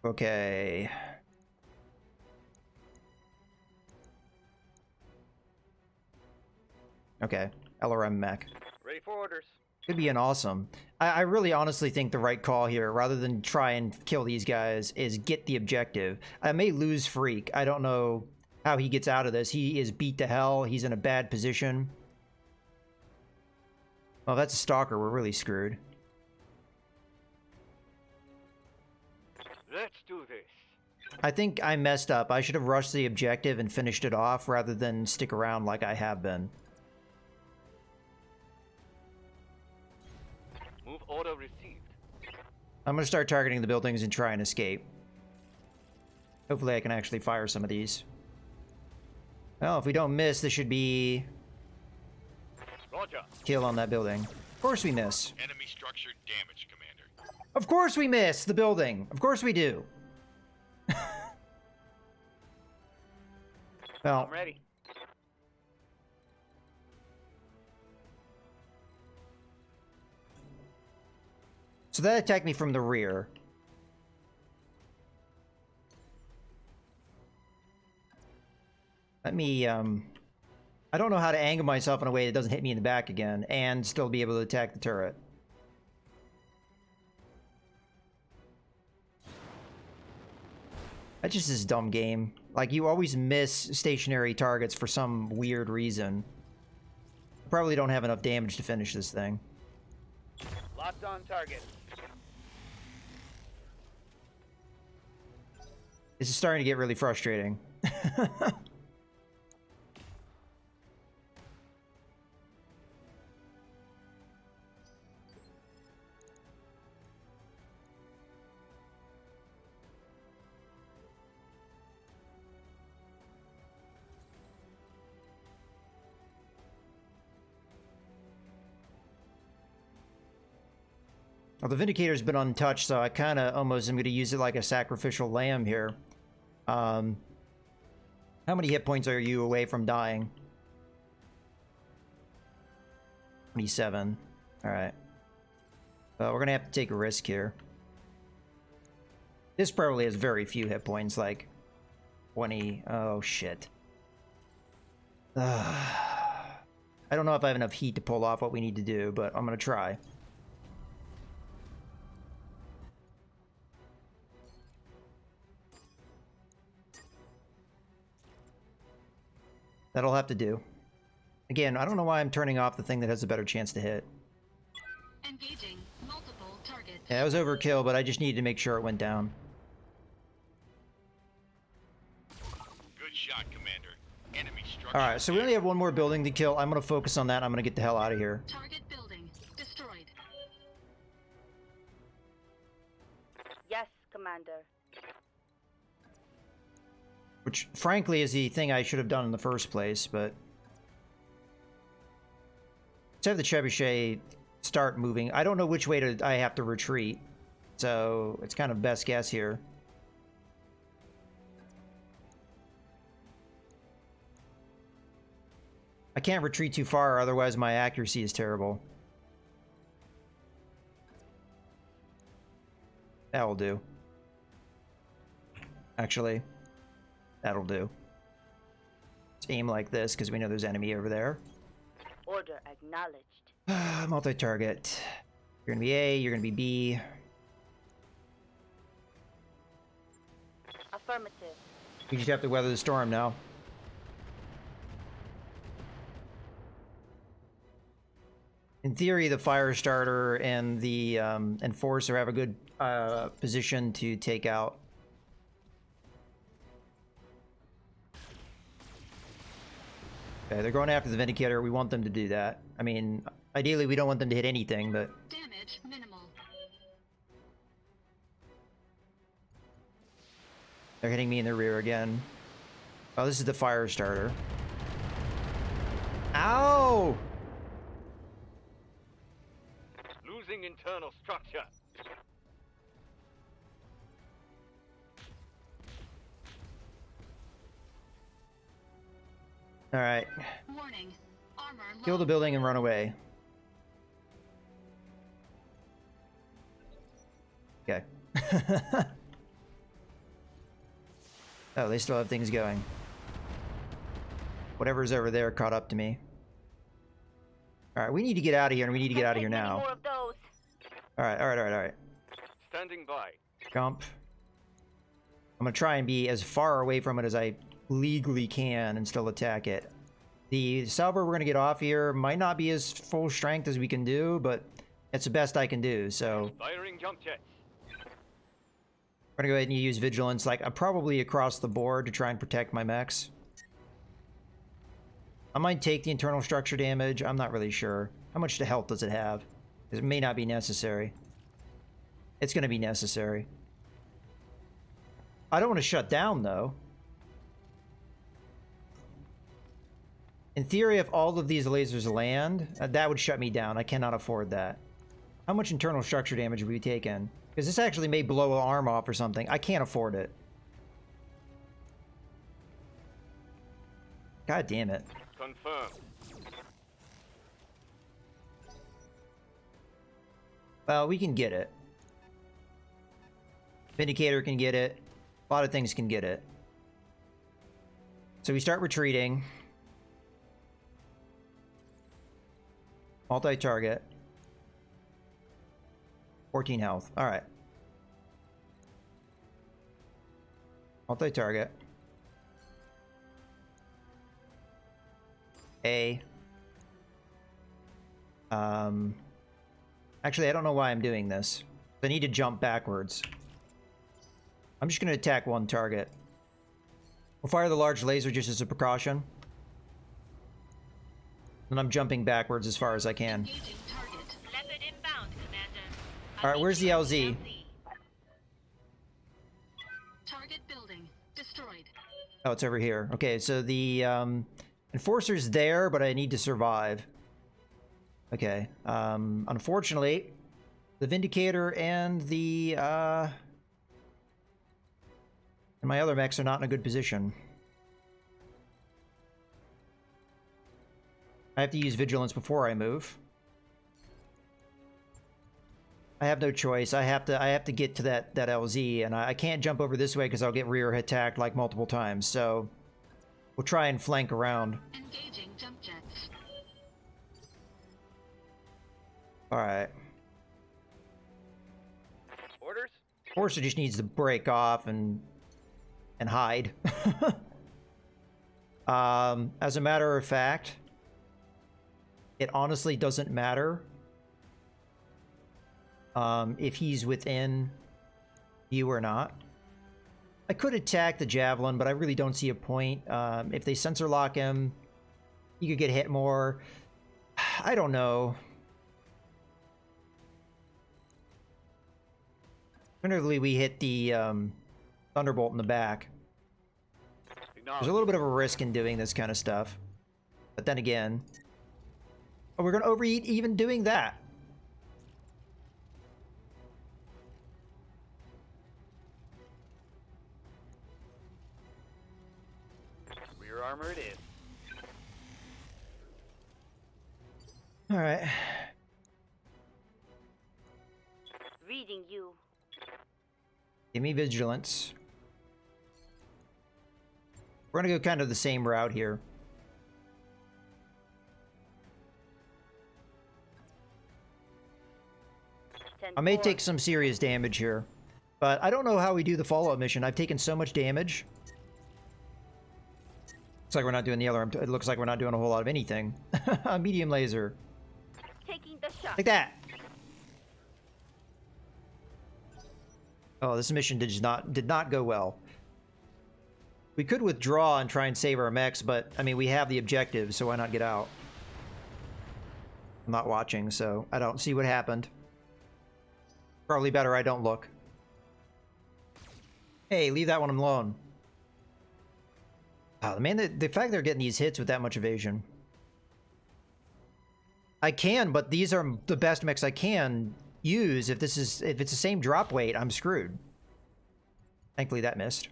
Okay. Okay. LRM mech. Ready for orders. Could be an awesome. I really honestly think the right call here, rather than try and kill these guys, is get the objective. I may lose Freak. I don't know how he gets out of this. He is beat to hell. He's in a bad position. Oh, that's a stalker. We're really screwed. Let's do this. I think I messed up. I should have rushed the objective and finished it off rather than stick around like I have been. Move order received. I'm gonna start targeting the buildings and try and escape. Hopefully I can actually fire some of these. Well, if we don't miss, this should be... Roger. Kill on that building. Of course we miss. Enemy structure damage, Commander. Of course we miss the building. Of course we do. Well, I'm ready. so that attacked me from the rear. Let me, I don't know how to angle myself in a way that doesn't hit me in the back again and still be able to attack the turret. That's just this dumb game. Like, you always miss stationary targets for some weird reason. Probably don't have enough damage to finish this thing. Locked on target. This is starting to get really frustrating. Well, the Vindicator's been untouched, so I kind of almost am going to use it like a sacrificial lamb here. How many hit points are you away from dying? 27. Alright. Well, we're going to have to take a risk here. This probably has very few hit points, like 20. Oh, shit. I don't know if I have enough heat to pull off what we need to do, but I'm going to try. That'll have to do. Again, I don't know why I'm turning off the thing that has a better chance to hit. Engaging multiple targets. Yeah, it was overkill, but I just needed to make sure it went down. Good shot, Commander. Enemy structure. Alright, so we only have one more building to kill. I'm going to focus on that. I'm going to get the hell out of here. Target building destroyed. Yes, Commander. Which, frankly, is the thing I should have done in the first place, but... Let's have the trebuchet start moving. I don't know which way I have to retreat, so it's kind of best guess here. I can't retreat too far, otherwise my accuracy is terrible. That'll do. Actually... That'll do. Let's aim like this, because we know there's enemy over there. Order acknowledged. Multi-target. You're gonna be A, you're gonna be B. Affirmative. We just have to weather the storm now. In theory, the fire starter and the enforcer have a good position to take out. Okay, they're going after the Vindicator. We want them to do that. I mean, ideally we don't want them to hit anything, but... Damage minimal. They're hitting me in the rear again. Oh, this is the fire starter. Ow! Losing internal structure. Alright. Warning. Armor Kill low. the building and run away. Okay. Oh, they still have things going. Whatever's over there caught up to me. Alright, we need to get out of here, and we need to get out of here now. More of those. Alright, alright, alright, alright. Standing by. Jump. I'm gonna try and be as far away from it as I legally can and still attack it. The salvo we're gonna get off here might not be as full strength as we can do, but it's the best I can do, so... Firing jump jets. We're gonna go ahead and use vigilance, like, probably across the board to try and protect my mechs. I might take the internal structure damage. I'm not really sure. How much to health does it have? 'Cause it may not be necessary. It's gonna be necessary. I don't want to shut down, though. In theory, if all of these lasers land, that would shut me down. I cannot afford that. How much internal structure damage have we taken? Because this actually may blow an arm off or something. I can't afford it. God damn it. Confirmed. Well, we can get it. Vindicator can get it. A lot of things can get it. So we start retreating. Multi-target. 14 health. Alright. Multi-target. A. Actually, I don't know why I'm doing this. I need to jump backwards. I'm just going to attack one target. We'll fire the large laser just as a precaution. And I'm jumping backwards as far as I can. Engaging target. Leopard inbound, Commander. Alright, where's the LZ? Target building. Destroyed. Oh, it's over here. Okay, so the Enforcer's there, but I need to survive. Okay. Unfortunately, the Vindicator and the and my other mechs are not in a good position. I have to use vigilance before I move. I have no choice. I have to get to that LZ, and I can't jump over this way because I'll get rear attacked like multiple times. So we'll try and flank around. Engaging jump jets. All right. Orders? Forcer just needs to break off and hide. As a matter of fact, it honestly doesn't matter if he's within view or not. I could attack the Javelin, but I really don't see a point. If they sensor lock him, he could get hit more. I don't know. Generally, we hit the Thunderbolt in the back. There's a little bit of a risk in doing this kind of stuff. But then again... Oh, we're going to overeat even doing that. Rear armor it is. All right. Reading you. Give me vigilance. We're going to go kind of the same route here. I may take some serious damage here, but I don't know how we do the follow-up mission. I've taken so much damage. Looks like we're not doing the other. It looks like we're not doing a whole lot of anything. Medium laser. Taking the shot. Like that. Oh, this mission did not go well. We could withdraw and try and save our mechs, but I mean we have the objective, so why not get out? I'm not watching, so I don't see what happened. Probably better I don't look. Hey, leave that one alone. Oh, man, the fact they're getting these hits with that much evasion. I can, but these are the best mechs I can use. If it's the same drop weight, I'm screwed. Thankfully that missed.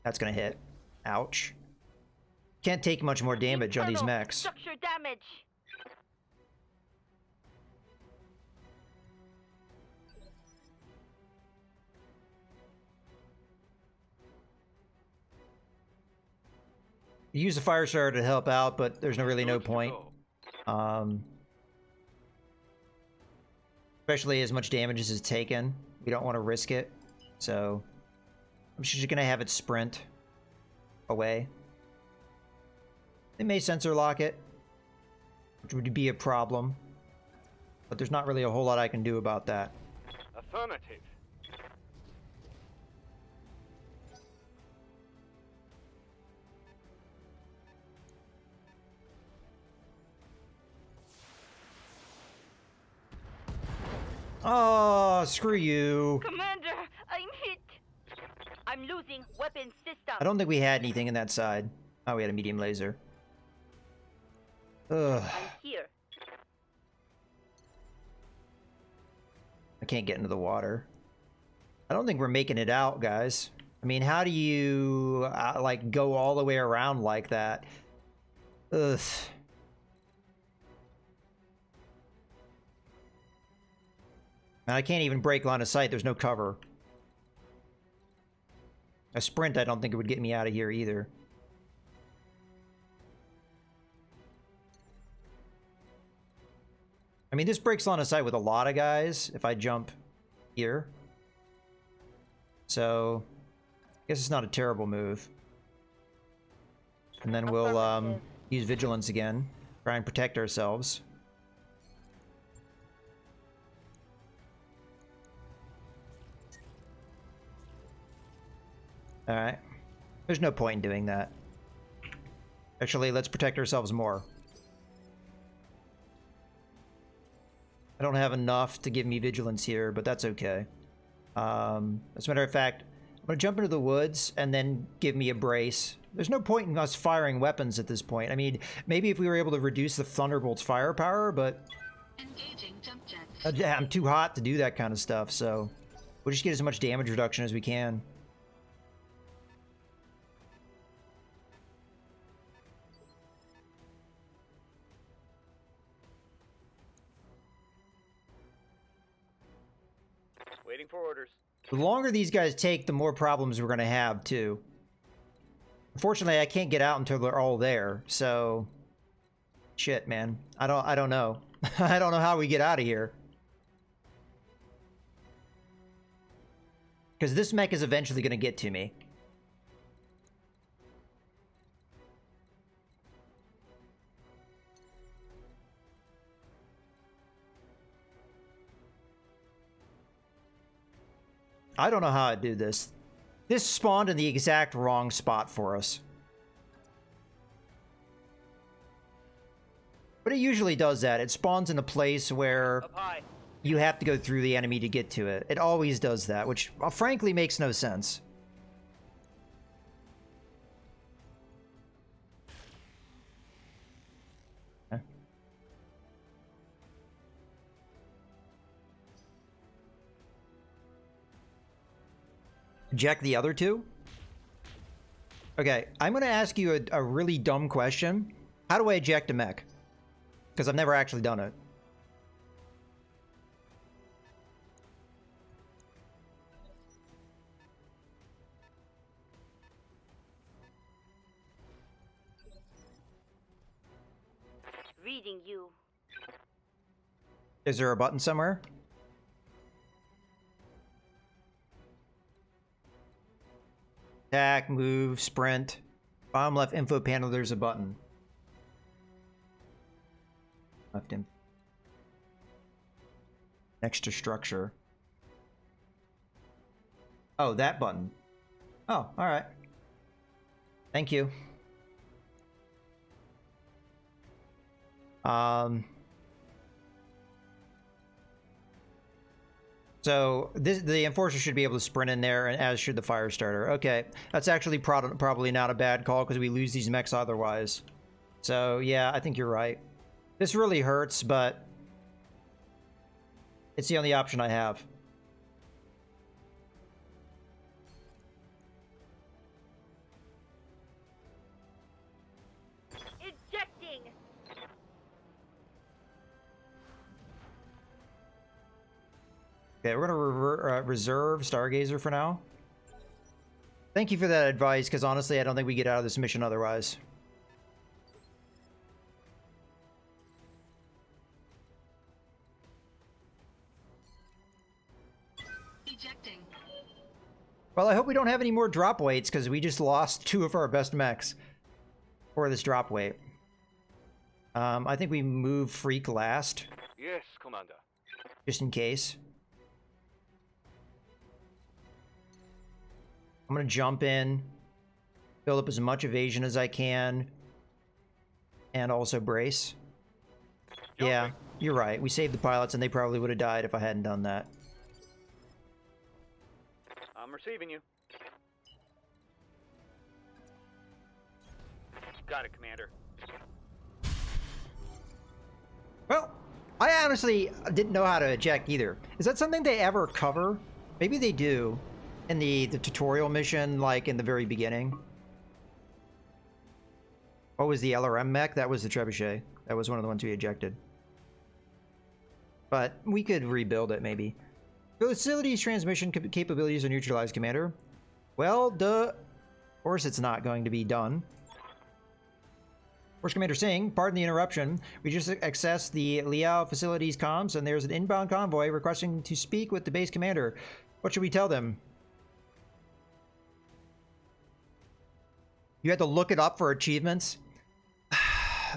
That's gonna hit. Ouch. Can't take much more damage on these Internal mechs. Structure damage. Use the fire starter to help out, but there's really no Good to point. go. Especially as much damage as is taken. We don't want to risk it. So I'm just gonna have it sprint away. They may sensor lock it, which would be a problem. But there's not really a whole lot I can do about that. Affirmative. Oh, screw you. Commander, I'm hit. I'm losing weapon system. I don't think we had anything in that side. Oh, we had a medium laser. Ugh. I'm here. I can't get into the water. I don't think we're making it out, guys. I mean, how do you, like, go all the way around like that? Ugh. And I can't even break line of sight. There's no cover. A sprint, I don't think it would get me out of here either. I mean, this breaks line of sight with a lot of guys if I jump here. So, I guess it's not a terrible move. And then we'll Affirmative. use vigilance again. Try and protect ourselves. Alright. There's no point in doing that. Actually, let's protect ourselves more. I don't have enough to give me vigilance here, but that's okay. As a matter of fact, I'm going to jump into the woods and then give me a brace. There's no point in us firing weapons at this point. I mean, maybe if we were able to reduce the Thunderbolt's firepower, but Engaging jump jets. I'm too hot to do that kind of stuff, so we'll just get as much damage reduction as we can. Waiting for orders. The longer these guys take, the more problems we're going to have, too. Unfortunately, I can't get out until they're all there, so... Shit, man. I don't know. I don't know how we get out of here. Because this mech is eventually going to get to me. I don't know how I do this. This spawned in the exact wrong spot for us. But it usually does that. It spawns in a place where Up high. you have to go through the enemy to get to it. It always does that, which frankly makes no sense. Okay. Eject the other two? Okay, I'm going to ask you a really dumb question. How do I eject a mech? Because I've never actually done it. Reading you. Is there a button somewhere? Attack, move, sprint. Bottom left info panel, there's a button. Left in. Next to structure. Oh, that button. Oh, alright. Thank you. So the Enforcer should be able to sprint in there, and as should the fire starter. Okay, that's actually probably not a bad call because we lose these mechs otherwise. So yeah, I think you're right. This really hurts, but it's the only option I have. Ejecting. Okay, we're gonna reserve Stargazer for now. Thank you for that advice, because honestly, I don't think we get out of this mission otherwise. Ejecting. Well, I hope we don't have any more drop weights, because we just lost 2 of our best mechs for this drop weight. I think we move Freak last, Yes, Commander. just in case. I'm gonna jump in, build up as much evasion as I can, and also brace. Yeah, you're right. We saved the pilots, and they probably would have died if I hadn't done that. I'm receiving you. Got it, Commander. Well, I honestly didn't know how to eject either. Is that something they ever cover? Maybe they do in the tutorial mission, like in the very beginning. What was the LRM mech? That was the trebuchet. That was one of the ones we ejected. But we could rebuild it, maybe. Facilities transmission capabilities are neutralized, Commander. Well, duh. Of course it's not going to be done. Force Commander Singh, pardon the interruption. We just accessed the Liao facilities comms, and there's an inbound convoy requesting to speak with the base commander. What should we tell them? You had to look it up for achievements?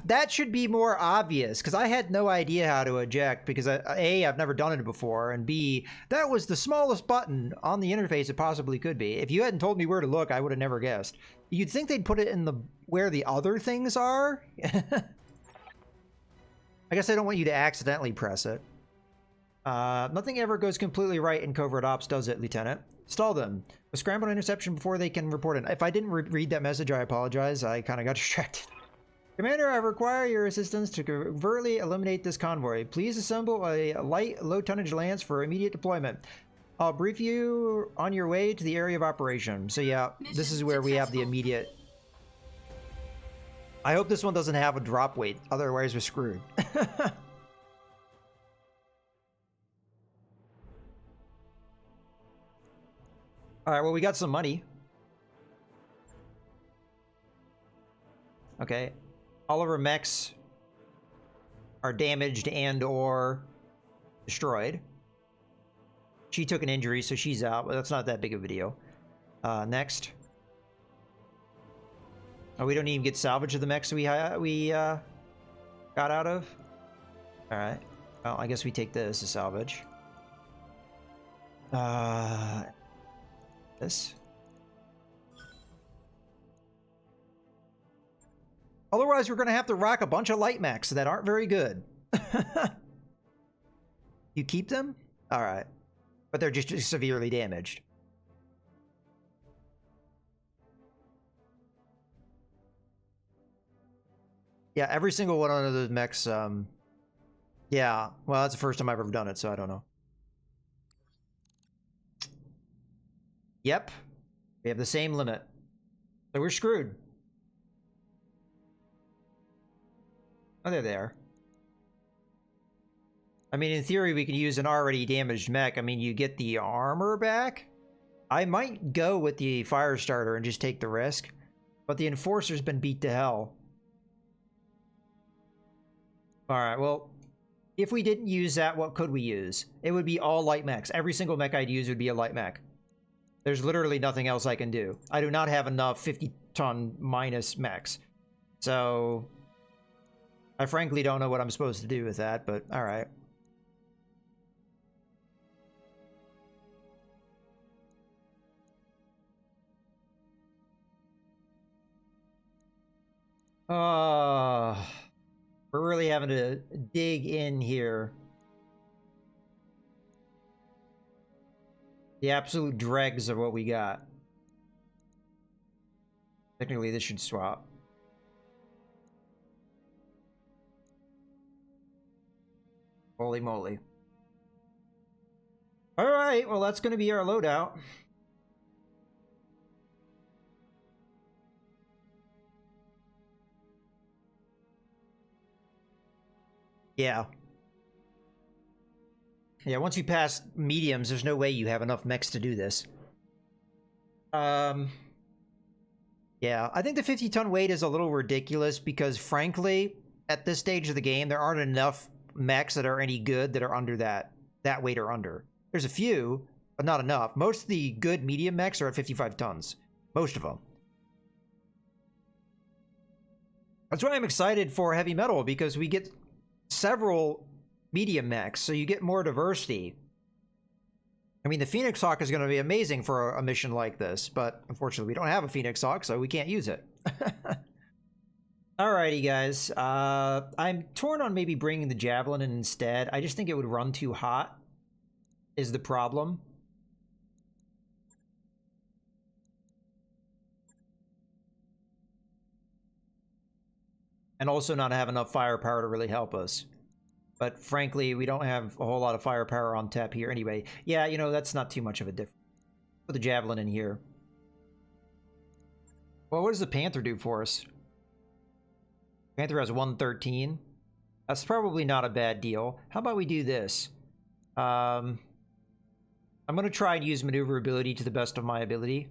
That should be more obvious, because I had no idea how to eject, because A, I've never done it before, and B, that was the smallest button on the interface it possibly could be. If you hadn't told me where to look, I would have never guessed. You'd think they'd put it in the where the other things are? I guess I don't want you to accidentally press it. Nothing ever goes completely right in covert ops, does it, Lieutenant? Stall them. A scramble interception before they can report it. If I didn't read that message, I apologize. I kind of got distracted. Commander, I require your assistance to covertly eliminate this convoy. Please assemble a light, low-tonnage lance for immediate deployment. I'll brief you on your way to the area of operation. So yeah, this is where we have the immediate... I hope this one doesn't have a drop weight, otherwise we're screwed. Alright, well we got some money. Okay. All of our mechs are damaged and or destroyed. She took an injury, so she's out, but that's not that big of a deal. Next. Oh, we don't even get salvage of the mechs we got out of? Alright. Well, I guess we take this as salvage. This. Otherwise, we're going to have to rock a bunch of light mechs that aren't very good. You keep them? Alright. But they're just severely damaged. Yeah, every single one of those mechs, yeah. Well, that's the first time I've ever done it, so I don't know. Yep. We have the same limit. So we're screwed. Oh, there they are. I mean, in theory, we could use an already damaged mech. I mean, you get the armor back. I might go with the fire starter and just take the risk. But the enforcer's been beat to hell. Alright, well, if we didn't use that, what could we use? It would be all light mechs. Every single mech I'd use would be a light mech. There's literally nothing else I can do. I do not have enough 50-ton minus mechs. So... I frankly don't know what I'm supposed to do with that, but alright. We're really having to dig in here. The absolute dregs of what we got. Technically, this should swap. Holy moly. Alright, well that's going to be our loadout. Yeah. Yeah, once you pass mediums, there's no way you have enough mechs to do this. Yeah, I think the 50-ton weight is a little ridiculous because, frankly, at this stage of the game, there aren't enough mechs that are any good that are under that weight or under. There's a few, but not enough. Most of the good medium mechs are at 55 tons. Most of them. That's why I'm excited for heavy metal, because we get several medium mechs, so you get more diversity. I mean, the Phoenix Hawk is going to be amazing for a mission like this, but unfortunately we don't have a Phoenix Hawk, so we can't use it. Alrighty, guys. I'm torn on maybe bringing the Javelin in instead. I just think it would run too hot, is the problem. And also not have enough firepower to really help us. But frankly, we don't have a whole lot of firepower on tap here anyway. Yeah, you know, that's not too much of a difference. Put the Javelin in here. Well, what does the Panther do for us? Panther has 113. That's probably not a bad deal. How about we do this? I'm going to try and use maneuverability to the best of my ability.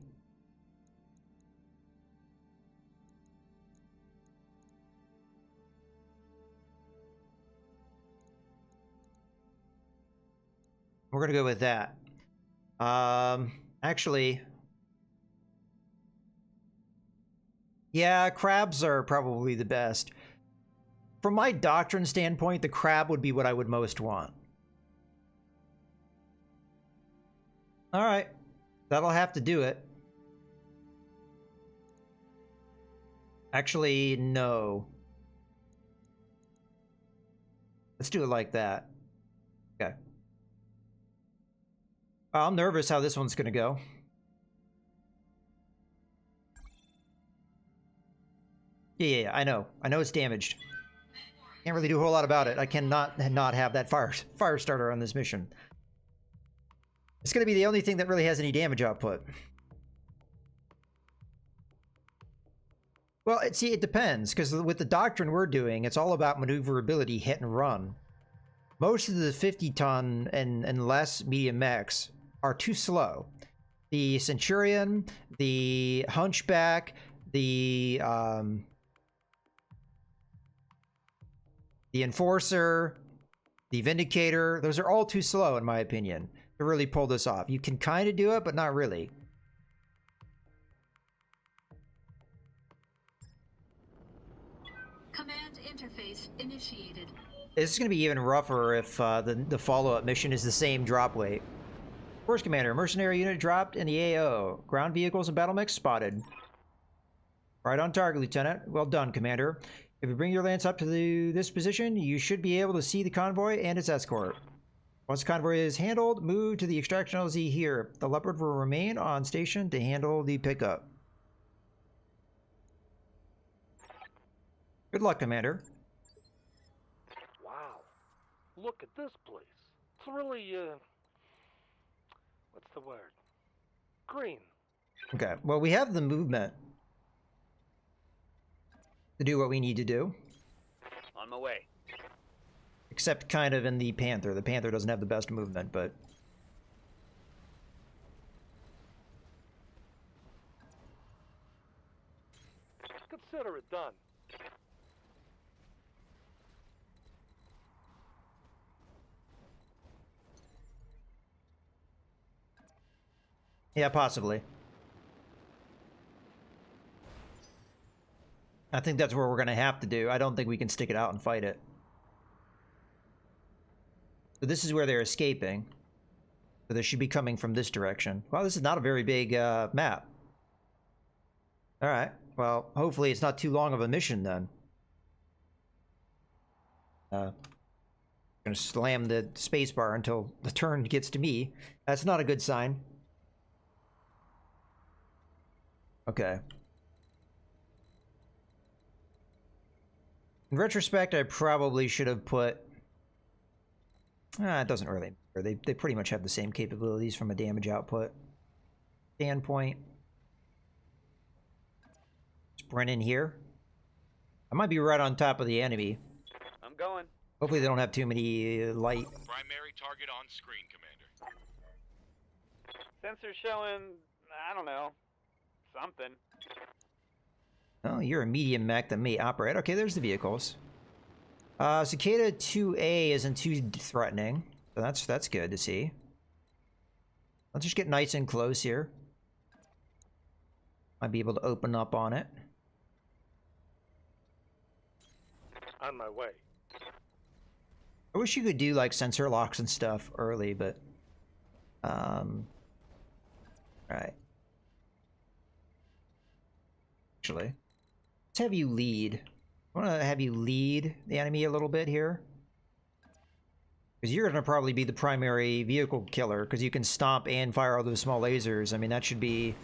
We're going to go with that. Actually... yeah, crabs are probably the best. From my doctrine standpoint, the crab would be what I would most want. Alright. That'll have to do it. Actually, no. Let's do it like that. Okay. I'm nervous how this one's gonna go. Yeah, I know. I know it's damaged. Can't really do a whole lot about it. I cannot not have that fire starter on this mission. It's gonna be the only thing that really has any damage output. Well, see, it depends, because with the doctrine we're doing, it's all about maneuverability, hit and run. Most of the 50-ton and less medium mechs are too slow. The Centurion, the Hunchback, the Enforcer, the Vindicator, those are all too slow in my opinion to really pull this off. You can kind of do it, but not really. Command interface initiated. This is going to be even rougher if the follow-up mission is the same drop weight. Force Commander, mercenary unit dropped in the AO. Ground vehicles and battle mechs spotted. Right on target, Lieutenant. Well done, Commander. If you bring your lance up to this position, you should be able to see the convoy and its escort. Once the convoy is handled, move to the extraction LZ here. The Leopard will remain on station to handle the pickup. Good luck, Commander. Wow. Look at this place. It's really, what's the word? Green. Okay, well, we have the movement to do what we need to do. On my way. Except kind of in the Panther. The Panther doesn't have the best movement, but... Consider it done. yeah, possibly. I think that's what we're going to have to do. I don't think we can stick it out and fight it. So this is where they're escaping. So they should be coming from this direction. Well, this is not a very big map. Alright. Well, hopefully it's not too long of a mission then. Gonna slam the spacebar until the turn gets to me. That's not a good sign. Okay. In retrospect, I probably should have put... it doesn't really matter. They pretty much have the same capabilities from a damage output standpoint. Sprint in here. I might be right on top of the enemy. I'm going. Hopefully they don't have too many light. Primary target on screen, Commander. Sensor showing, I don't know, something. Oh, you're a medium mech that may operate. Okay, there's the vehicles. Cicada 2A isn't too threatening. So that's good to see. Let's just get nice and close here. Might be able to open up on it. On my way. I wish you could do like sensor locks and stuff early, but right. Actually, let's have you lead. I want to have you lead the enemy a little bit here. Because you're going to probably be the primary vehicle killer, because you can stomp and fire all those small lasers. I mean, that should be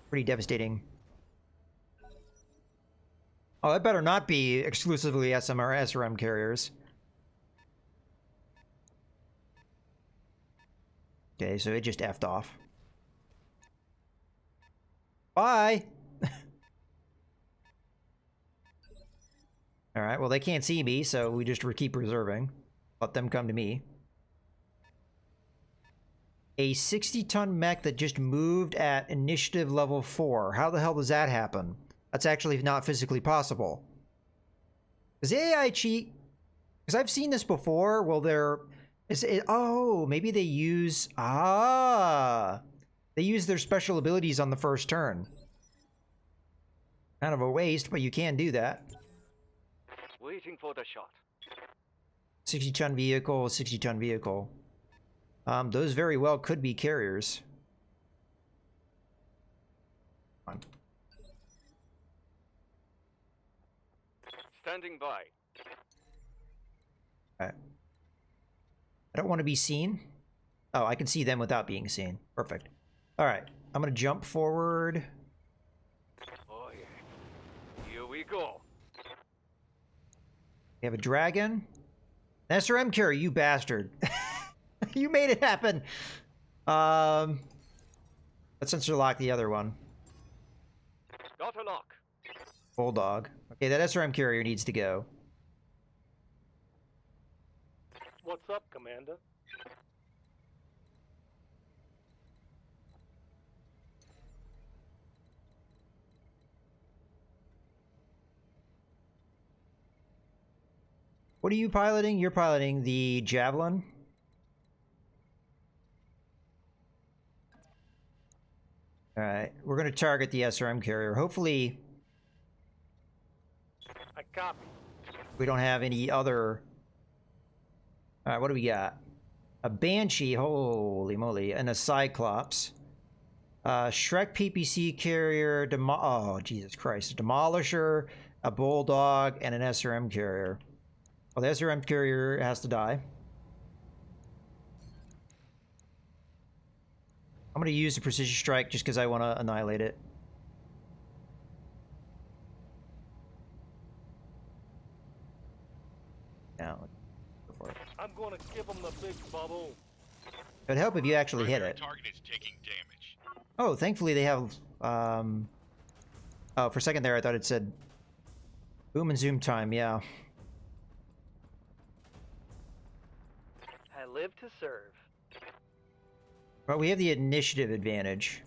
pretty devastating. Oh, that better not be exclusively SM or SRM carriers. Okay, so it just effed off. Bye! Alright, well they can't see me, so we just keep reserving. Let them come to me. A 60-ton mech that just moved at initiative level 4. How the hell does that happen? That's actually not physically possible. Does AI cheat? Because I've seen this before. Well, oh, maybe they use... They use their special abilities on the first turn. Kind of a waste, but you can do that. Waiting for the shot. 60-ton vehicle, 60-ton vehicle. Those very well could be carriers. Come on. Standing by. Alright. I don't want to be seen. Oh, I can see them without being seen. Perfect. Alright, I'm gonna jump forward. Oh yeah. Here we go. We have a dragon. An SRM carrier, you bastard. You made it happen. Let's sensor lock the other one. Got a lock. Bulldog. Okay, that SRM carrier needs to go. What's up, Commander? What are you piloting? You're piloting the Javelin. Alright, we're going to target the SRM carrier. Hopefully, I copy. we don't have any other... Alright, what do we got? A Banshee, holy moly, and a Cyclops. Shrek PPC carrier, oh, Jesus Christ. A Demolisher, a Bulldog, and an SRM carrier. Well, the SRM carrier has to die. I'm going to use the Precision Strike just because I want to annihilate it. Now, go for it. I'm gonna give him the big bubble. It'd help if you actually hit it. Target is taking damage. Oh, thankfully they have, oh, for a second there I thought it said boom and zoom time, yeah. I live to serve. But we have the initiative advantage.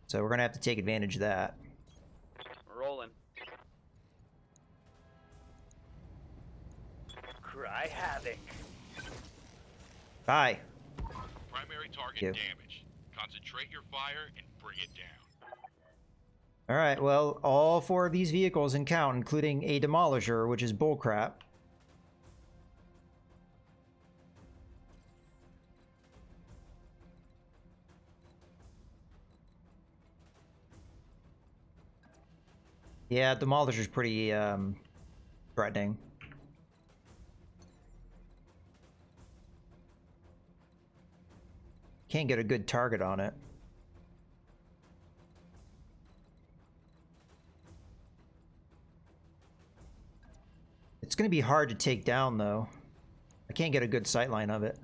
So we're gonna have to take advantage of that. Rolling. Cry havoc. Bye. Primary target Thank you. damage. Concentrate your fire and bring it down. Alright, well, all 4 of these vehicles in count, including a Demolisher, which is bullcrap. Yeah, Demolisher's pretty, threatening. Can't get a good target on it. It's gonna be hard to take down, though. I can't get a good sightline of it.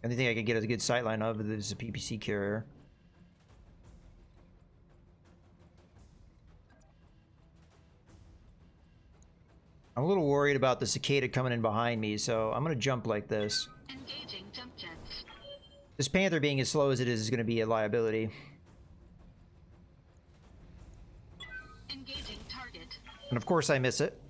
The only thing I can get a good sightline of is a PPC carrier. I'm a little worried about the cicada coming in behind me, so I'm gonna jump like this. Engaging jump jets. This Panther being as slow as it is gonna be a liability. Engaging target. And of course I miss it.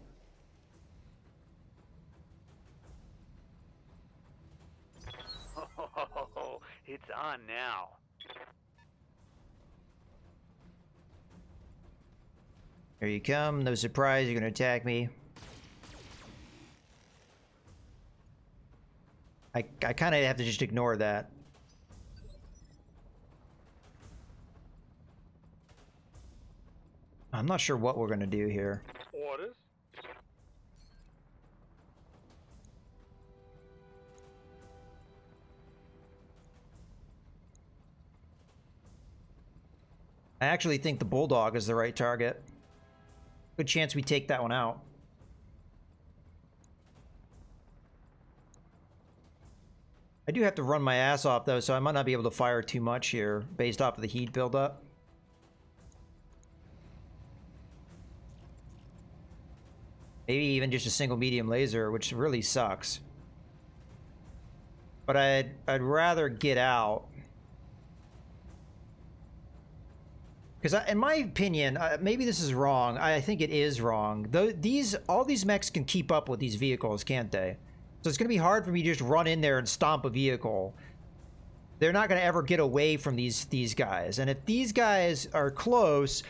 Oh, It's on now. Here you come. No surprise, you're gonna attack me. I kind of have to just ignore that. I'm not sure what we're gonna do here. Orders? I actually think the Bulldog is the right target. Good chance we take that one out. I do have to run my ass off though, so I might not be able to fire too much here based off of the heat buildup. Maybe even just a single medium laser, which really sucks. But I'd rather get out. Because in my opinion, maybe this is wrong. I think it is wrong. Though all these mechs can keep up with these vehicles, can't they? So it's going to be hard for me to just run in there and stomp a vehicle. They're not going to ever get away from these guys. And if these guys are close,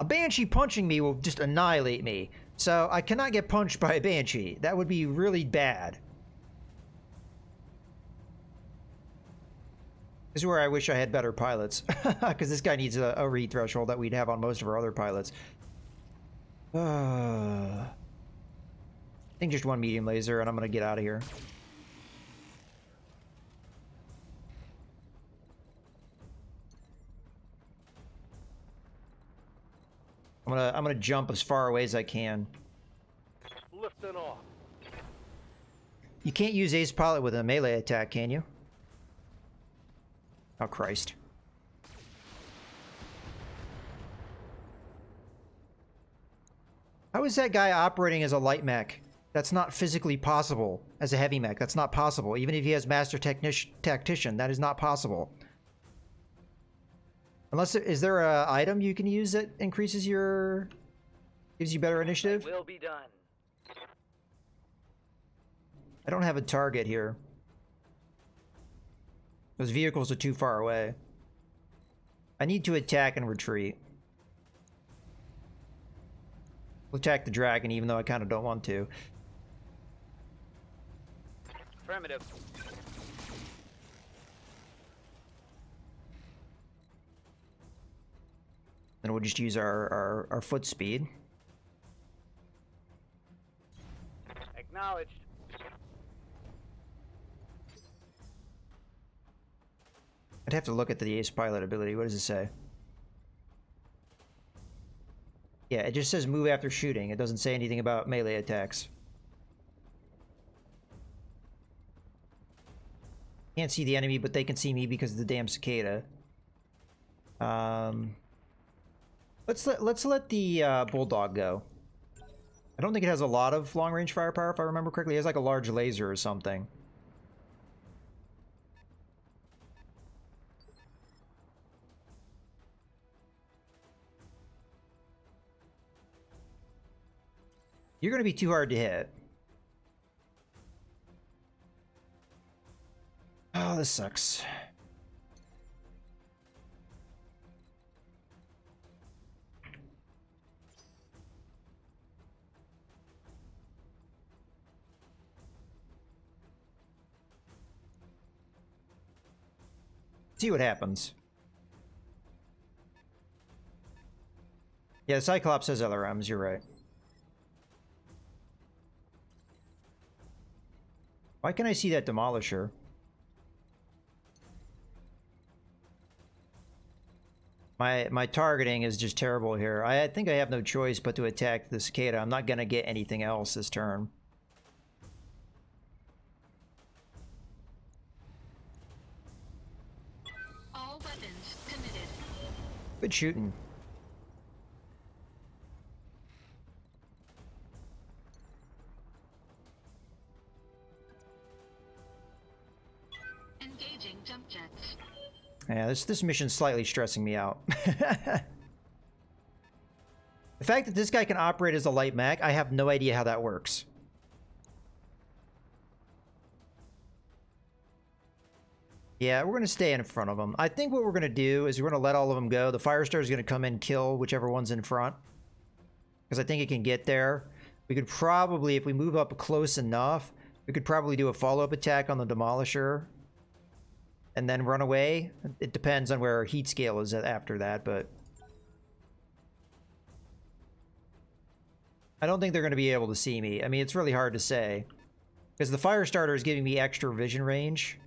a Banshee punching me will just annihilate me. So I cannot get punched by a Banshee. That would be really bad. This is where I wish I had better pilots. Because this guy needs a read threshold that we'd have on most of our other pilots. I think just one medium laser and I'm going to get out of here. I'm gonna jump as far away as I can. Lifting off. You can't use Ace Pilot with a melee attack, can you? Oh, Christ. How is that guy operating as a light mech? That's not physically possible. As a heavy mech, that's not possible. Even if he has Master Tactician, that is not possible. Unless is there a item you can use that increases your... gives you better initiative? Will be done. I don't have a target here. Those vehicles are too far away. I need to attack and retreat. We'll attack the dragon even though I kind of don't want to. Affirmative. Then we'll just use our foot speed. Acknowledged. I'd have to look at the Ace Pilot ability. What does it say? Yeah, it just says move after shooting. It doesn't say anything about melee attacks. Can't see the enemy, but they can see me because of the damn cicada. Let's let the Bulldog go. I don't think it has a lot of long-range firepower, if I remember correctly. It has like a large laser or something. You're going to be too hard to hit. Oh, this sucks. See what happens. Yeah, the Cyclops has LRMs, you're right. Why can I see that Demolisher? My targeting is just terrible here. I think I have no choice but to attack the cicada. I'm not gonna get anything else this turn. All weapons committed. Good shooting. Engaging jump jets. Yeah, this mission's slightly stressing me out. The fact that this guy can operate as a light mech, I have no idea how that works. Yeah, we're going to stay in front of them. I think what we're going to do is we're going to let all of them go. The Firestar is going to come in, kill whichever one's in front. Because I think it can get there. We could probably, if we move up close enough, we could probably do a follow-up attack on the Demolisher. And then run away. It depends on where our heat scale is after that, but... I don't think they're going to be able to see me. I mean, it's really hard to say. Because the Firestarter is giving me extra vision range.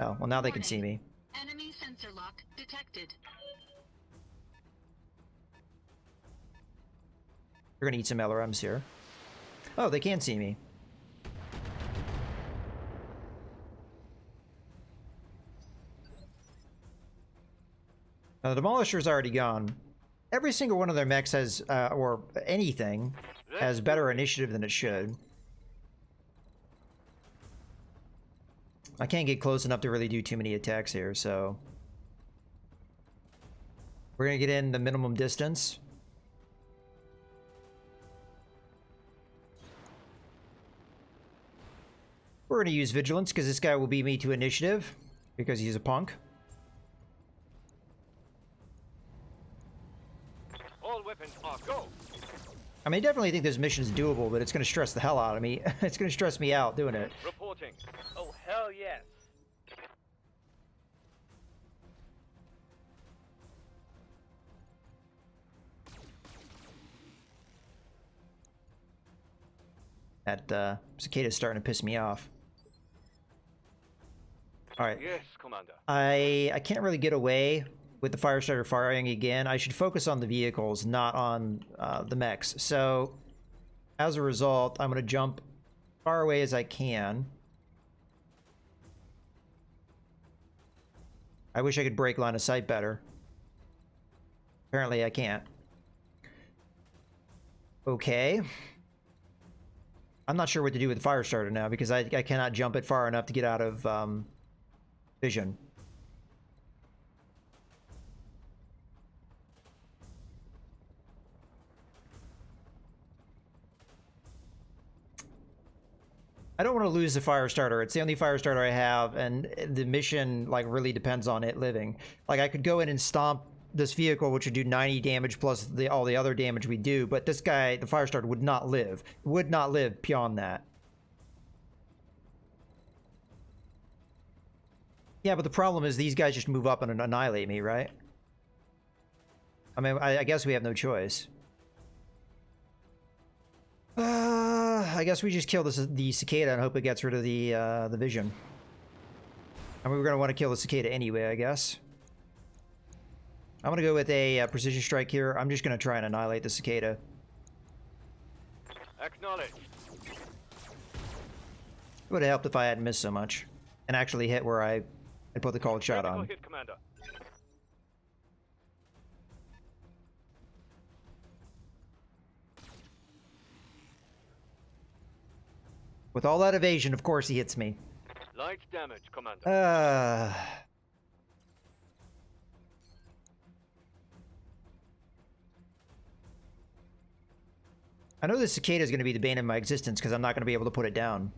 Oh, well now they can see me. Enemy sensor lock detected. We're gonna eat some LRMs here. Oh, they can see me. Now, the Demolisher's already gone. Every single one of their mechs has, or anything, has better initiative than it should. I can't get close enough to really do too many attacks here, so... We're gonna get in the minimum distance. We're gonna use Vigilance, because this guy will beat me to initiative, because he's a punk. All weapons are go. I mean, I definitely think this mission is doable, but it's gonna stress the hell out of me. It's gonna stress me out doing it. Reporting. Oh, hell yes. That cicada's starting to piss me off. Alright. Yes, Commander. I can't really get away with the Firestarter firing again. I should focus on the vehicles, not on the mechs. So, as a result, I'm going to jump far away as I can. I wish I could break line of sight better. Apparently I can't. Okay. I'm not sure what to do with the Firestarter now, because I cannot jump it far enough to get out of vision. I don't want to lose the Firestarter. It's the only Firestarter I have, and the mission like really depends on it living. Like, I could go in and stomp this vehicle, which would do 90 damage plus all the other damage we do, but this guy, the Firestarter, would not live. Would not live beyond that. Yeah, but the problem is these guys just move up and annihilate me, right? I mean, I guess we have no choice. I guess we just kill the cicada and hope it gets rid of the vision. I mean, we're going to want to kill the cicada anyway, I guess. I'm going to go with a precision strike here. I'm just going to try and annihilate the cicada. Acknowledge. It would have helped if I hadn't missed so much. And actually hit where I put the called shot Critical on. hit, Commander. With all that evasion, of course he hits me. Light damage, Commander. I know this cicada is going to be the bane of my existence because I'm not going to be able to put it down.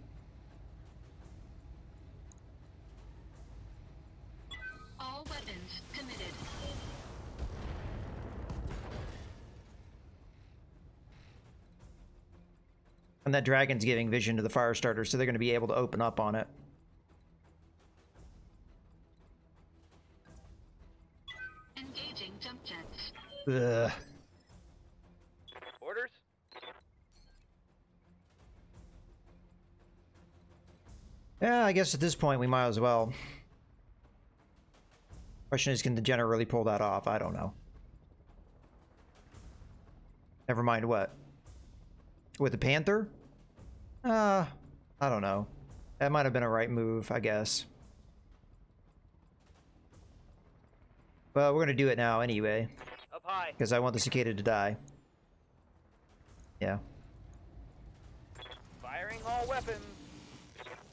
All weapons committed. And that dragon's giving vision to the Firestarter, so they're going to be able to open up on it. Engaging jump jets. Ugh. Orders? Yeah, I guess at this point we might as well. Question is, can the Jenner really pull that off? I don't know. Never mind what. With the Panther? I don't know. That might have been a right move, I guess. Well, we're gonna do it now anyway. Up high. Because I want the cicada to die. Yeah. Firing all weapons.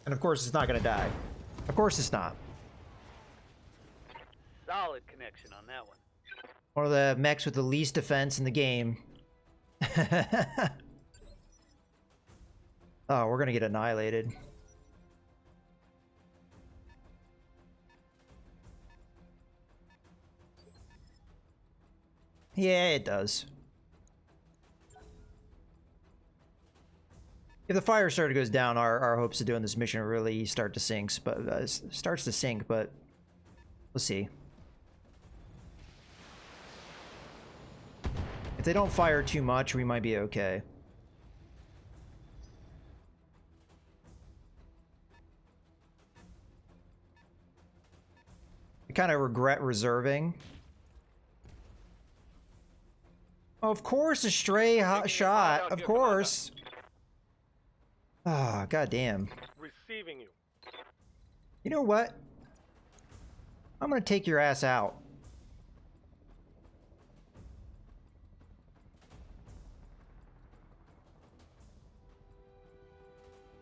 And of course it's not gonna die. Of course it's not. Solid connection on that one. One of the mechs with the least defense in the game. Oh, we're gonna get annihilated. Yeah, it does. If the fire starter goes down, our hopes of doing this mission really start to sink, but starts to sink. But we'll see. If they don't fire too much, we might be okay. I kind of regret reserving. Of course, a stray hot shot. Of course. Ah, goddamn. Receiving you. You know what? I'm gonna take your ass out.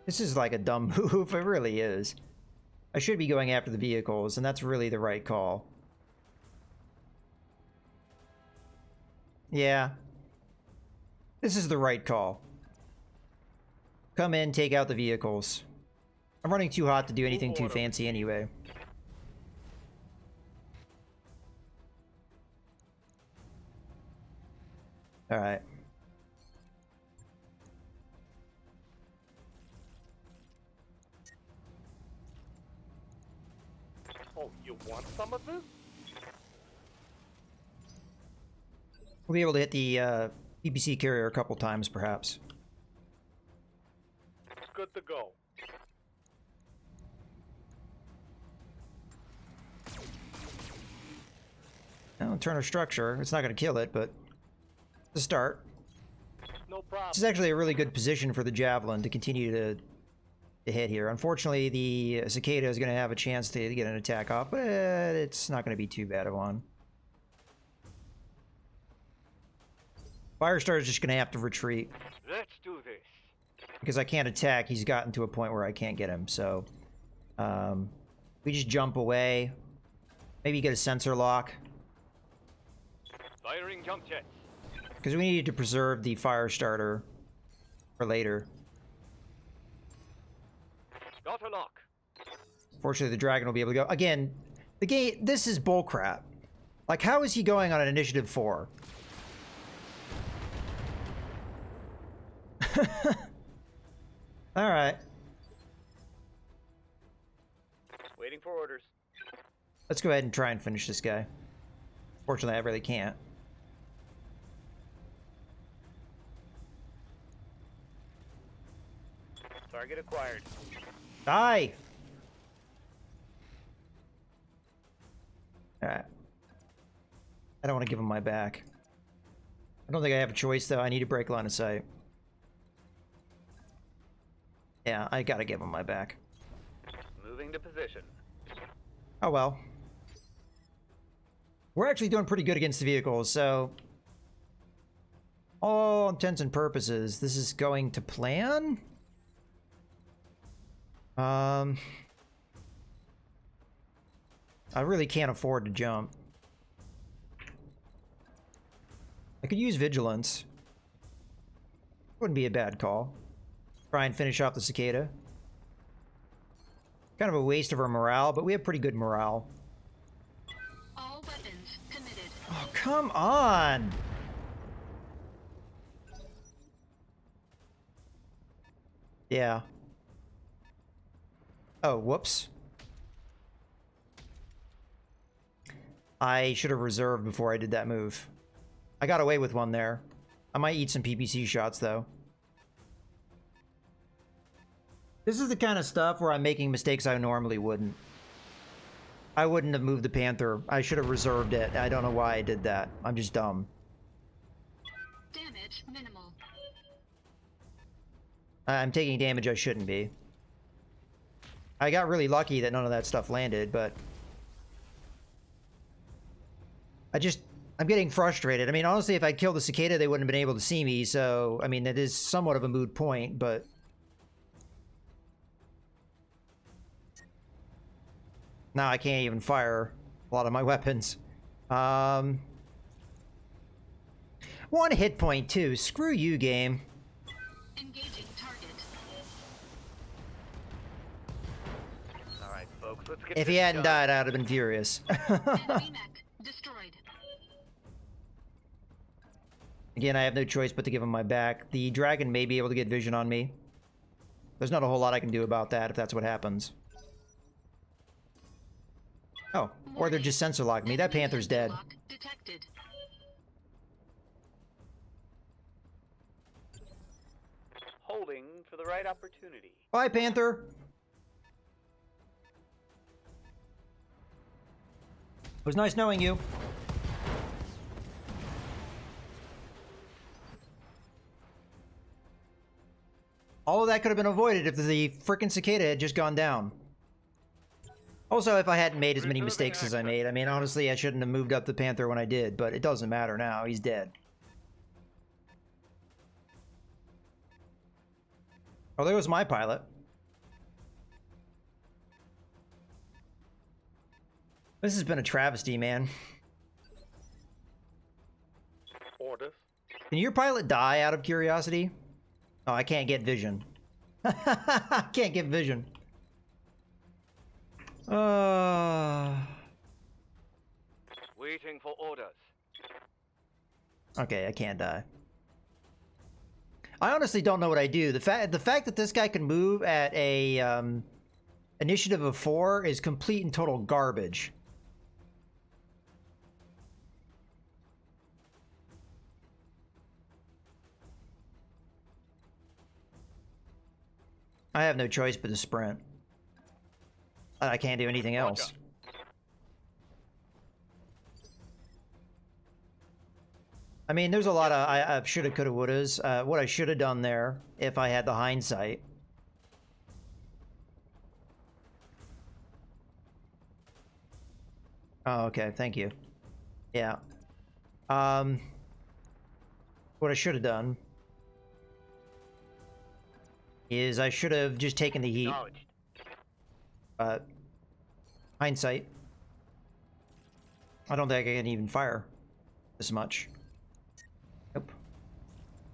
This is like a dumb move. It really is. I should be going after the vehicles, and that's really the right call. Yeah. This is the right call. Come in, take out the vehicles. I'm running too hot to do anything too fancy anyway. Alright. Oh, you want some of this? We'll be able to hit the PPC carrier a couple times, perhaps. Good to go. Now, turn our structure. It's not going to kill it, but to start. No problem. This is actually a really good position for the Javelin to continue to hit here. Unfortunately, the Cicada is going to have a chance to get an attack off, but it's not going to be too bad of one. Firestar is just going to have to retreat. Let's do this. Because I can't attack, he's gotten to a point where I can't get him, so... we just jump away. Maybe get a sensor lock. Firing jump jets. Because we needed to preserve the Firestarter for later. Got a lock. Fortunately, the Dragon will be able to go. Again, the game... This is bullcrap. Like, how is he going on an Initiative 4? Alright. Waiting for orders. Let's go ahead and try and finish this guy. Fortunately, I really can't. Target acquired. Die! Alright. I don't want to give him my back. I don't think I have a choice, though. I need to break line of sight. Yeah, I gotta give him my back. Moving to position. Oh well. We're actually doing pretty good against the vehicles, so... all intents and purposes, this is going to plan? I really can't afford to jump. I could use Vigilance. Wouldn't be a bad call. Try and finish off the Cicada. Kind of a waste of our morale, but we have pretty good morale. All weapons committed. Oh, come on! Yeah. Oh, whoops. I should have reserved before I did that move. I got away with one there. I might eat some PPC shots, though. This is the kind of stuff where I'm making mistakes I normally wouldn't. I wouldn't have moved the Panther. I should have reserved it. I don't know why I did that. I'm just dumb. Damage minimal. I'm taking damage I shouldn't be. I got really lucky that none of that stuff landed, but... I'm getting frustrated. I mean, honestly, if I killed the Cicada, they wouldn't have been able to see me, so... I mean, it is somewhat of a moot point, but... now I can't even fire a lot of my weapons. 1 hit point, too. Screw you, game. Engaging target. All right, folks, let's get If this he hadn't done. died, I would have been furious. Enemy mech destroyed. Again, I have no choice but to give him my back. The dragon may be able to get vision on me. There's not a whole lot I can do about that if that's what happens. Oh, or they're just sensor locked me. That panther's dead. Lock detected. Holding for the right opportunity. Bye, Panther. It was nice knowing you. All of that could have been avoided if the frickin' cicada had just gone down. Also, if I hadn't made as many mistakes as I made, I mean, honestly, I shouldn't have moved up the Panther when I did, but it doesn't matter now. He's dead. Oh, there goes my pilot. This has been a travesty, man. Orders. Can your pilot die out of curiosity? Oh, I can't get vision. I can't get vision. Waiting for orders. Okay, I can't die. I honestly don't know what I do. The fact that this guy can move at a initiative of 4 is complete and total garbage. I have no choice but to sprint. I can't do anything else. I mean, there's a lot of I shoulda, coulda, wouldas. What I should have done there if I had the hindsight. Oh, okay. Thank you. Yeah. What I should have done is I should have just taken the heat. Hindsight. I don't think I can even fire this much. Nope.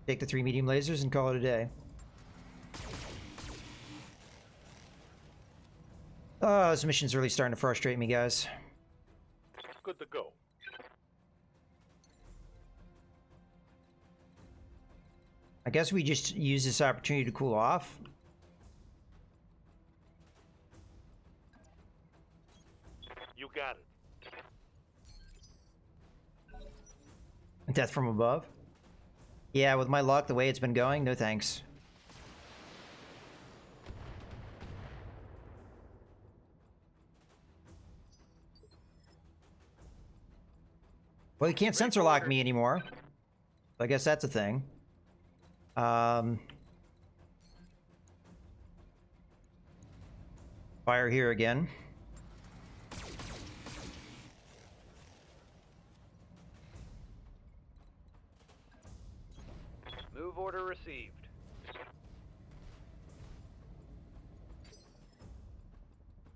Take the 3 medium lasers and call it a day. Oh, this mission's really starting to frustrate me, guys. Good to go. I guess we just use this opportunity to cool off. You got it. Death from above? Yeah, with my luck, the way it's been going, no thanks. Well, he can't sensor lock me anymore. I guess that's a thing. Fire here again. Move order received.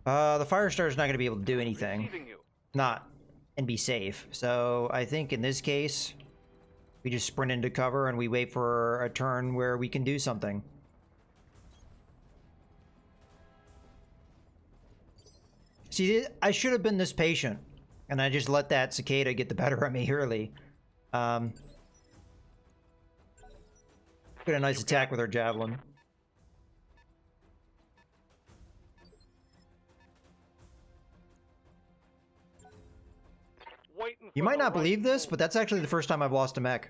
The Firestar's not going to be able to do anything. Receiving you. Not and be safe. So I think in this case, we just sprint into cover and we wait for a turn where we can do something. See, I should have been this patient, and I just let that cicada get the better of me early. Got a nice attack with her javelin. You might not believe this, but that's actually the first time I've lost a mech.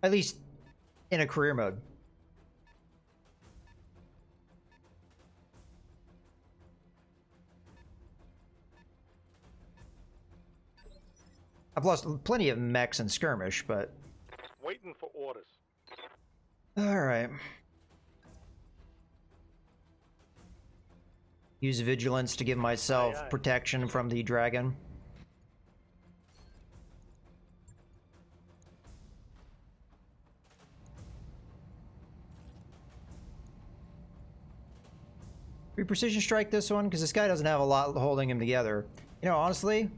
At least in a career mode. I've lost plenty of mechs in skirmish, but... Waiting for orders. Alright. Use vigilance to give myself protection from the dragon. We precision strike this one, because this guy doesn't have a lot holding him together. You know, honestly,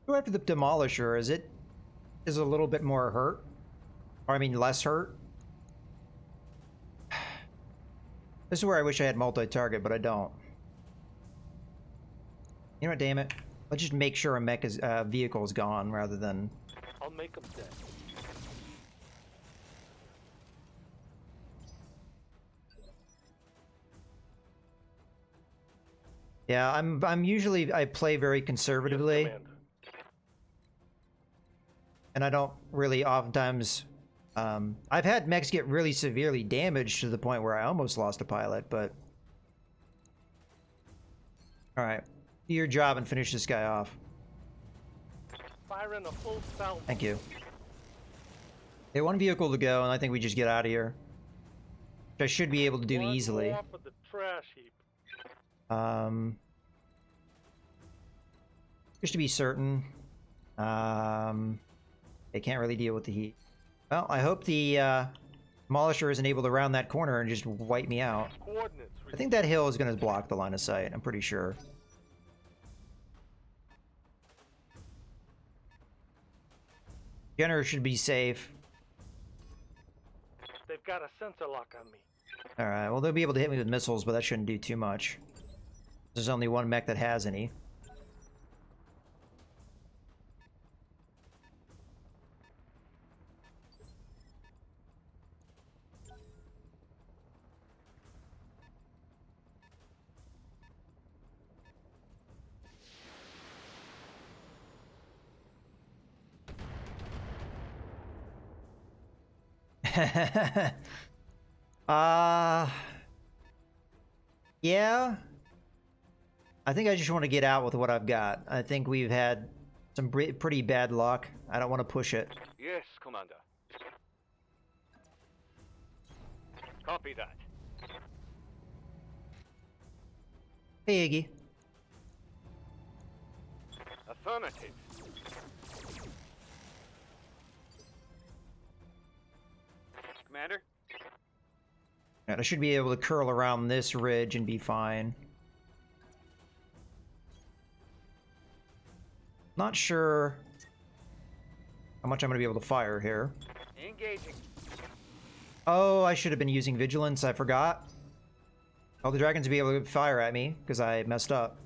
go after the Demolisher. Is a little bit more hurt? Or, I mean, less hurt? This is where I wish I had multi-target, but I don't. You know what, damn it. Let's just make sure a mech is, vehicle is gone rather than... I'll make them dead. Yeah, I'm usually, I play very conservatively. Yes, Commander. And I don't really oftentimes... I've had mechs get really severely damaged to the point where I almost lost a pilot, but... Alright. Do your job and finish this guy off. Firing a full salvo. Thank you. Okay, one vehicle to go, and I think we just get out of here. Which I should be able to do One easily. more for the trash heap. Just to be certain. They can't really deal with the heat. Well, I hope the Demolisher isn't able to round that corner and just wipe me out. Coordinates. I think that hill is going to block the line of sight. I'm pretty sure. Jenner should be safe. They've got a sensor lock on me. Alright, well, they'll be able to hit me with missiles, but that shouldn't do too much. There's only one mech that has any. Yeah. I think I just want to get out with what I've got. I think we've had some pretty bad luck. I don't want to push it. Yes, Commander. Copy that. Hey, Iggy. Affirmative. Commander? And I should be able to curl around this ridge and be fine. Not sure how much I'm going to be able to fire here. Engaging. Oh, I should have been using Vigilance. I forgot. Oh, the dragons will be able to fire at me because I messed up.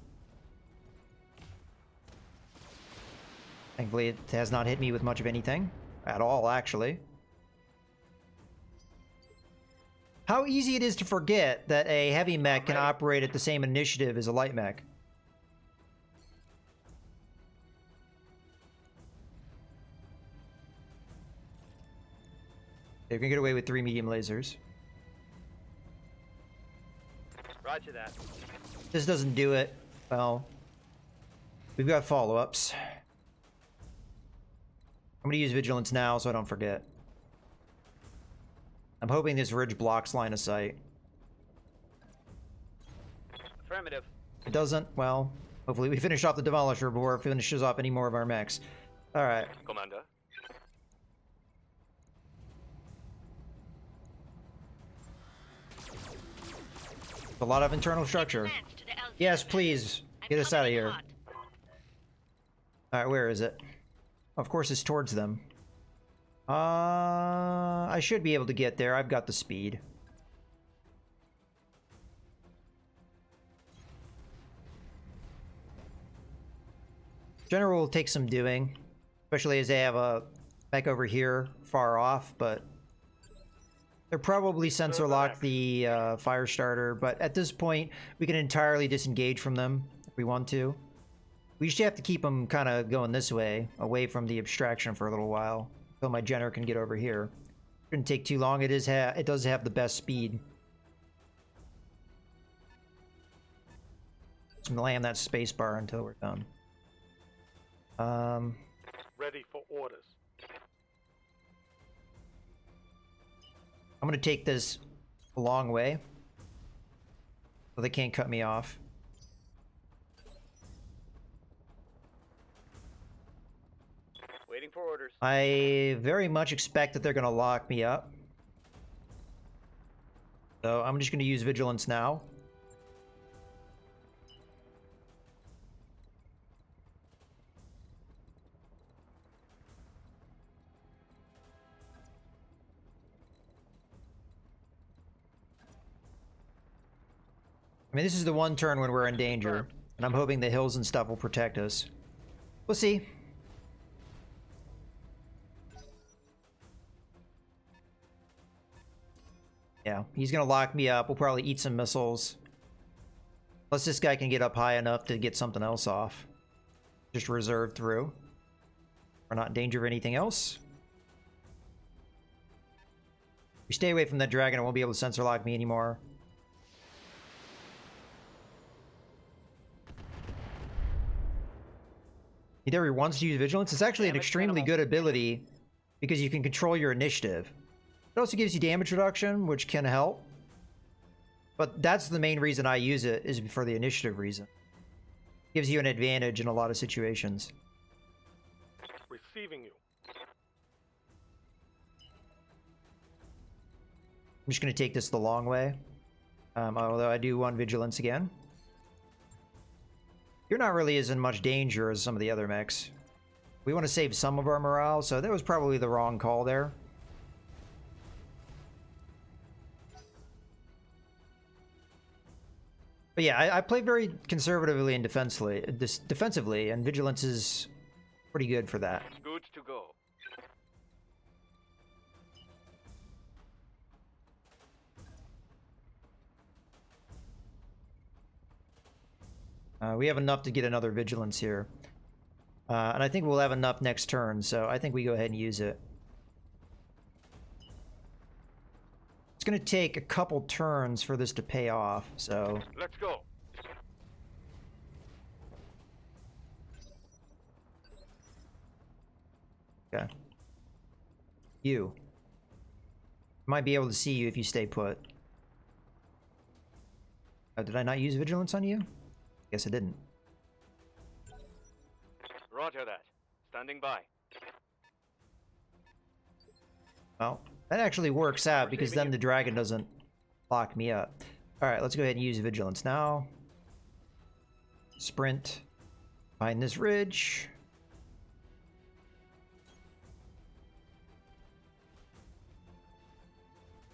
Thankfully, it has not hit me with much of anything. At all, actually. How easy it is to forget that a heavy mech can operate at the same initiative as a light mech. They're gonna get away with 3 medium lasers. Roger that. This doesn't do it. Well, we've got follow-ups. I'm gonna use Vigilance now so I don't forget. I'm hoping this ridge blocks line of sight. Affirmative. It doesn't, well, hopefully we finish off the Demolisher before it finishes off any more of our mechs. Alright. Commander. A lot of internal structure. Yes, please. Get us out of here. Alright, where is it? Of course it's towards them. I should be able to get there. I've got the speed. General will take some doing, especially as they have a mech over here far off, but they're probably sensor locked the fire starter, but at this point we can entirely disengage from them if we want to. We just have to keep them kind of going this way, away from the abstraction for a little while, until my Jenner can get over here. Shouldn't take too long. It does have the best speed. Just land that space bar until we're done. Ready for orders. I'm gonna take this a long way, so they can't cut me off. Waiting for orders. I very much expect that they're gonna lock me up. So I'm just gonna use Vigilance now. I mean, this is the one turn when we're in danger. And I'm hoping the hills and stuff will protect us. We'll see. Yeah, he's gonna lock me up. We'll probably eat some missiles. Unless this guy can get up high enough to get something else off. Just reserve through. We're not in danger of anything else. If we stay away from that dragon, it won't be able to sensor lock me anymore. There he wants to use vigilance. It's actually an extremely good ability because you can control your initiative. It also gives you damage reduction, which can help. But that's the main reason I use it, is for the initiative reason. Gives you an advantage in a lot of situations. Receiving you. I'm just going to take this the long way. Although I do want vigilance again. You're not really as in much danger as some of the other mechs. We want to save some of our morale, so that was probably the wrong call there. But yeah, I play very conservatively and defensively, and vigilance is pretty good for that. Good to go. We have enough to get another vigilance here. And I think we'll have enough next turn, so I think we go ahead and use it. It's going to take a couple turns for this to pay off, so... Let's go. Okay. You. Might be able to see you if you stay put. Oh, did I not use vigilance on you? Guess I didn't. Roger that. Standing by. Well, that actually works out because then the dragon doesn't lock me up. Alright, let's go ahead and use vigilance now. Sprint. Find this ridge.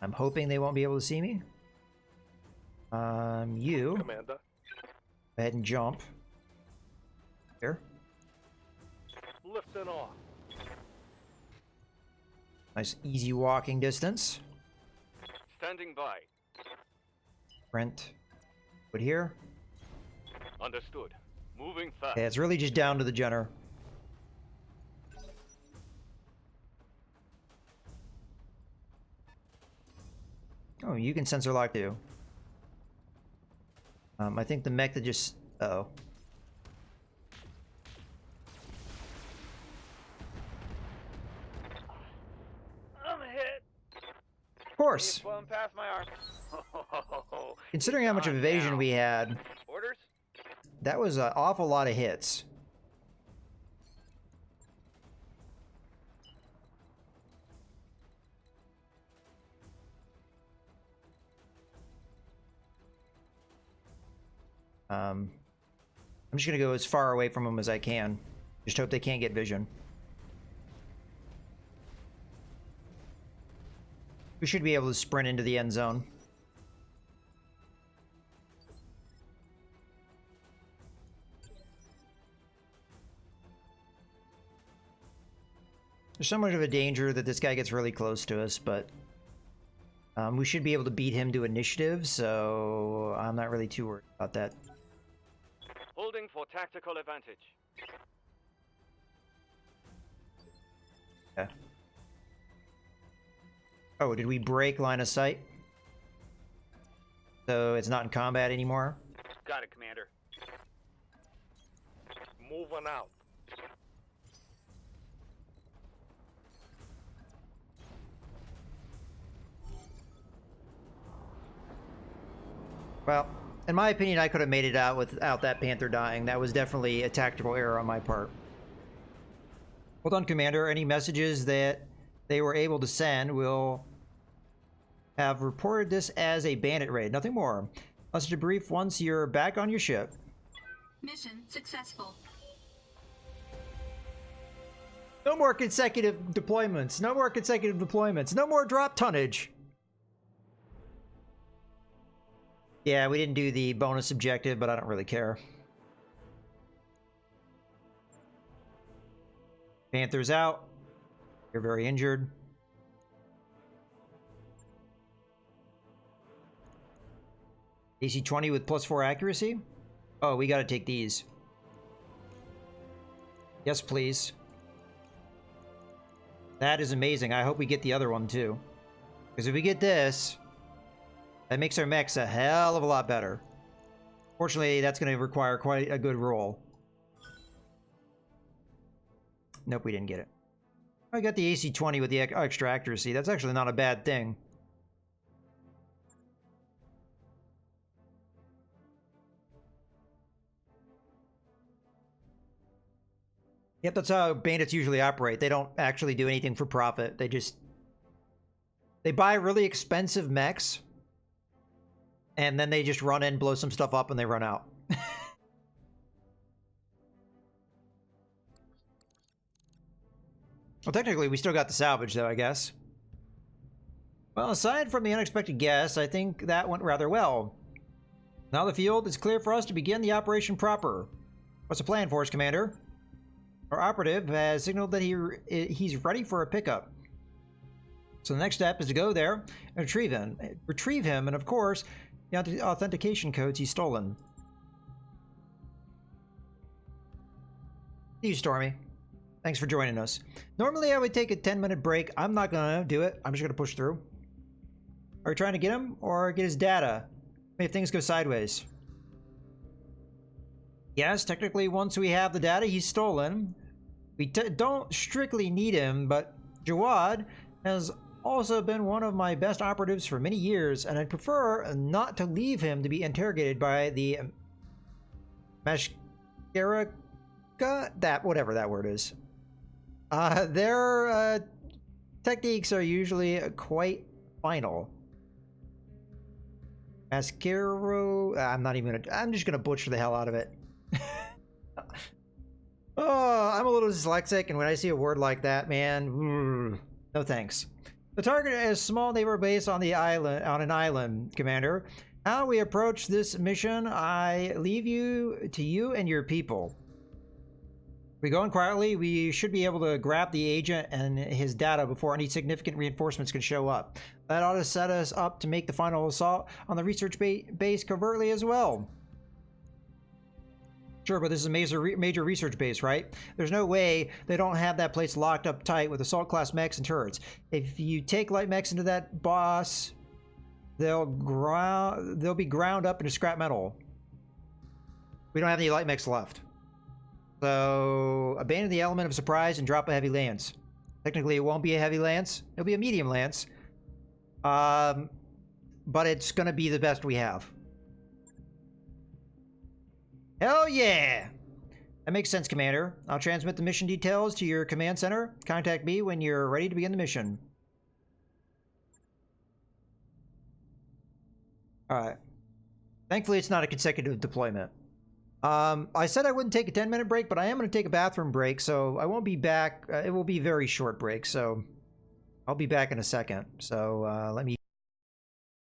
I'm hoping they won't be able to see me. You. Commander. Go ahead and jump. Here. Lifting off. Nice easy walking distance. Standing by. Sprint. Put here. Understood. Moving fast. Okay, it's really just down to the Jenner. Oh, you can sensor lock too. I think the mech that just... Uh-oh. I'm hit. Of course. It's flowing past my arm. Considering how much Gone evasion now. we had, Orders? that was an awful lot of hits. I'm just gonna go as far away from them as I can. Just hope they can't get vision. We should be able to sprint into the end zone. There's so much of a danger that this guy gets really close to us, but we should be able to beat him to initiative, so I'm not really too worried about that. Holding for tactical advantage. Okay. Oh, did we break line of sight? So it's not in combat anymore? Got it, Commander. Moving out. Well, in my opinion, I could have made it out without that Panther dying. That was definitely a tactical error on my part. Well done, Commander. Any messages that they were able to send will have reported this as a bandit raid. Nothing more. Message to brief once you're back on your ship. Mission successful. No more consecutive deployments. No more consecutive deployments. No more drop tonnage. Yeah, we didn't do the bonus objective, but I don't really care. Panther's out. You're very injured. AC-20 with +4 accuracy? Oh, we gotta take these. Yes, please. That is amazing. I hope we get the other one, too. Because if we get this, that makes our mechs a hell of a lot better. Fortunately, that's going to require quite a good roll. Nope, we didn't get it. I got the AC-20 with the extra accuracy. That's actually not a bad thing. Yep, that's how bandits usually operate. They don't actually do anything for profit. They buy really expensive mechs, and then they just run in, blow some stuff up, and they run out. Well, technically, we still got the salvage, though, I guess. Well, aside from the unexpected guests, I think that went rather well. Now the field is clear for us to begin the operation proper. What's the plan for us, Commander? Our operative has signaled that he's ready for a pickup. So the next step is to go there and retrieve him, and of course, the authentication codes he's stolen. See you, Stormy. Thanks for joining us. Normally, I would take a 10-minute break. I'm not gonna do it. I'm just gonna push through. Are we trying to get him or get his data? If things go sideways. Yes, technically, once we have the data he's stolen, we don't strictly need him, but Jawad has also been one of my best operatives for many years, and I'd prefer not to leave him to be interrogated by the Mashkaraka, whatever that word is. Their techniques are usually quite final. Mascaro, I'm just gonna butcher the hell out of it. Oh, I'm a little dyslexic, and when I see a word like that, man, no thanks. The target is a small neighbor base on an island, Commander. How we approach this mission, I leave to you and your people. If we go in quietly, we should be able to grab the agent and his data before any significant reinforcements can show up. That ought to set us up to make the final assault on the research base covertly as well. Sure, but this is a major research base, right? There's no way they don't have that place locked up tight with assault class mechs and turrets. If you take light mechs into that boss, they'll be ground up into scrap metal. We don't have any light mechs left. So, abandon the element of surprise and drop a heavy lance. Technically, it won't be a heavy lance. It'll be a medium lance. But it's gonna be the best we have. Hell yeah! That makes sense, Commander. I'll transmit the mission details to your command center. Contact me when you're ready to begin the mission. Alright. Thankfully, it's not a consecutive deployment. I said I wouldn't take a 10-minute break, but I am going to take a bathroom break, so I won't be back. It will be a very short break, so I'll be back in a second. So let me